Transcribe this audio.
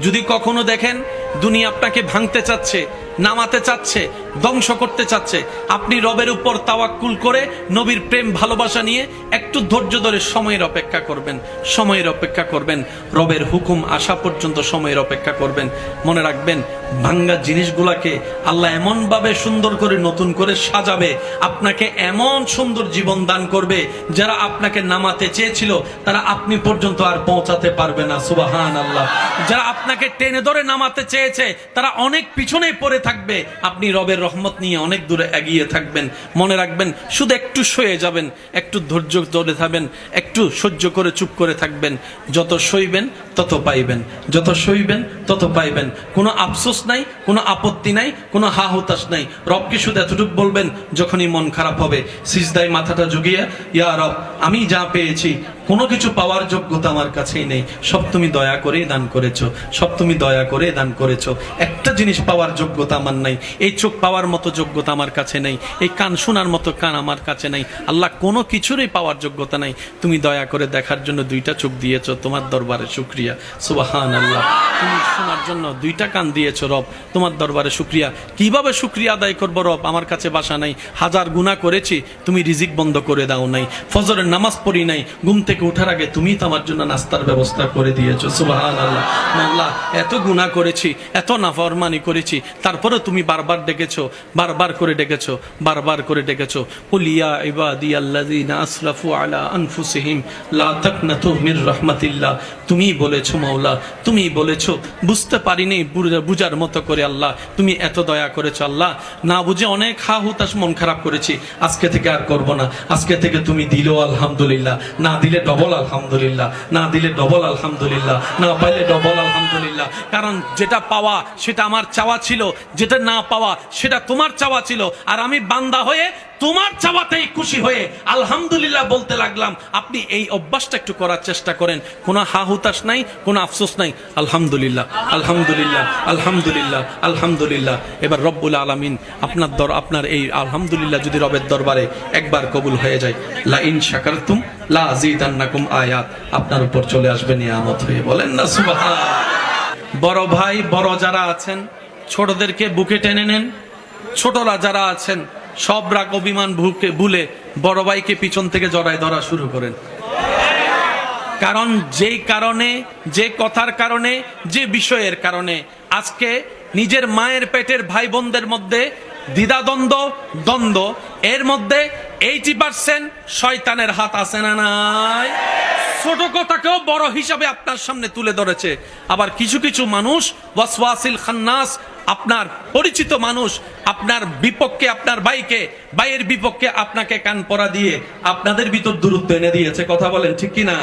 যদি কখনো দেখেন দুনিয়া আপনাকে ভাঙতে চাচ্ছে, নামাতে চাচ্ছে, ধ্বংস করতে চাচ্ছে, আপনি রবের উপর তাওয়াক্কুল করে নবীর প্রেম ভালোবাসা নিয়ে একটু ধৈর্য ধরে সময়ের অপেক্ষা করবেন, সময়ের অপেক্ষা করবেন, রবের হুকুম আসা পর্যন্ত সময়ের অপেক্ষা করবেন। মনে রাখবেন, ভাঙ্গা জিনিসগুলাকে আল্লাহ এমন ভাবে সুন্দর করে নতুন করে সাজাবে, আপনাকে এমন সুন্দর জীবন দান করবে, যারা আপনাকে নামাতে চেয়েছিল তারা আপনি পর্যন্ত আর পৌঁছাতে পারবে না। সুবহানাল্লাহ। যারা আপনাকে টেনে ধরে নামাতে চেয়েছে তারা অনেক পিছনে পড়ে থাকবে, আপনি রবের রহমত নিয়ে অনেক দূরে এগিয়ে থাকবেন। মনে রাখবেন, শুধু একটু সয়ে যাবেন, একটু ধৈর্য ধরে থাকবেন, একটু সহ্য করে চুপ করে থাকবেন। যত সইবেন তত পাইবেন, যত সইবেন তত পাইবেন। কোনো আফসোস নাই, কোনো আপত্তি নাই, কোনো হা হুতাশ নাই। রবকে শুধু এতটুকু বলবেন যখনই মন খারাপ হবে, সিজদায় মাথাটা ঝুঁকিয়ে, ইয়া রব, আমি যা পেয়েছি কোনো কিছু পাওয়ার যোগ্যতা আমার কাছেই নেই, সব তুমি দয়া করে দান করেছো, সব তুমি দয়া করে দান করেছো। একটা জিনিস পাওয়ার যোগ্যতা আমার নাই, এই চোখ পাওয়ার মতো যোগ্যতা আমার কাছে নেই, এই কান শোনার মতো কান আমার কাছে নাই। আল্লাহ, কোনো কিছুরই পাওয়ার যোগ্যতা নাই, তুমি দয়া করে দেখার জন্য দুইটা চোখ দিয়েছো, তোমার দরবারে শুকরিয়া। সুবহানাল্লাহ। তুমি শোনার জন্য দুইটা কান দিয়েছো রব, তোমার দরবারে শুকরিয়া। কিভাবে শুকরিয়া আদায় করবো রব? আমার কাছে ভাষা নাই। হাজার গুনাহ করেছি, তুমি রিজিক বন্ধ করে দাও নাই। ফজরের নামাজ পড়ি নাই, ঘুম থেকে উঠার আগে তুমি তো আমার জন্য নাস্তার ব্যবস্থা করে দিয়েছো। সুবহানাল্লাহ। আল্লাহ, এত গুনাহ করেছি, এত নাফরমানি করেছি, তারপরে তুমি বারবার ডেকেছো, বারবার করে ডেকেছো, বারবার করে ডেকেছো। কুল ইয়া ইবাদিয়াল্লাযিনা আসরাফু আলা আনফুসিহিম লা তাকনাতু মির রাহমাতিল্লাহ। তুমি বলেছো মাওলা, তুমি বলেছো, বুঝতে পারিনি বুঝার মতো করে আল্লাহ তুমি এত দয়া করেছো। আল্লাহ, না বুঝে অনেক হা হুতাশ মন খারাপ করেছি, আজকে থেকে আর করব না। আজকে থেকে তুমি দিলো আলহামদুলিল্লাহ, না দিলে ডবল আলহামদুলিল্লাহ, না দিলে ডবল আলহামদুলিল্লাহ, না পাইলে ডবল আলহামদুলিল্লাহ। কারণ যেটা পাওয়া সেটা আমার চাওয়া ছিল, যেটা না পাওয়া সেটা তোমার চাওয়া ছিল, আর আমি বান্দা হয়ে তোমার চাওয়াতেই খুশি হয়ে আলহামদুলিল্লাহ বলতে লাগলাম। আপনি এই অভ্যাসটা একটু করার চেষ্টা করেন, কোনো হা হুতাশ নাই, কোনো আফসোস নাই। আলহামদুলিল্লাহ, আলহামদুলিল্লাহ, আলহামদুলিল্লাহ, আলহামদুলিল্লাহ। এবার রব্বুল আলামিন আপনার এই আলহামদুলিল্লাহ যদি রবের দরবারে একবার কবুল হয়ে যায়, লা ইন শাকারতুম লা আযীদান্নাকুম আয়াত আপনার উপর চলে আসবে নিয়ামত হয়ে। বলেন না সুবহানাল্লাহ। বড় ভাই বড় যারা আছেন, ছোটদেরকে বুকে টেনে নেন। ছোটরা যারা আছেন, সব রাগ অভিমান ভুলে বড় ভাইকে পিছন থেকে জড়ায় ধরা শুরু করেন। কারণ যেই কারণে, যে কথার কারণে, যে বিষয়ের কারণে আজকে নিজের মায়ের পেটের ভাই বোনদের মধ্যে দ্বিধাদ্বন্দ্ব, এর মধ্যে 80% শয়তানের হাত আছে না নাই? ছোট কথাকেও বড় হিসাবে আপনার সামনে তুলে ধরেছে। আবার কিছু কিছু মানুষ ওয়াসওয়াসিল খান্নাস, আপনার পরিচিত মানুষ আপনার বিপক্ষে, আপনার ভাইয়ের বিপক্ষে আপনাকে কান পরা দিয়ে আপনাদের ভিতর দূরত্ব এনে দিয়েছে। কথা বলেন ঠিক কিনা?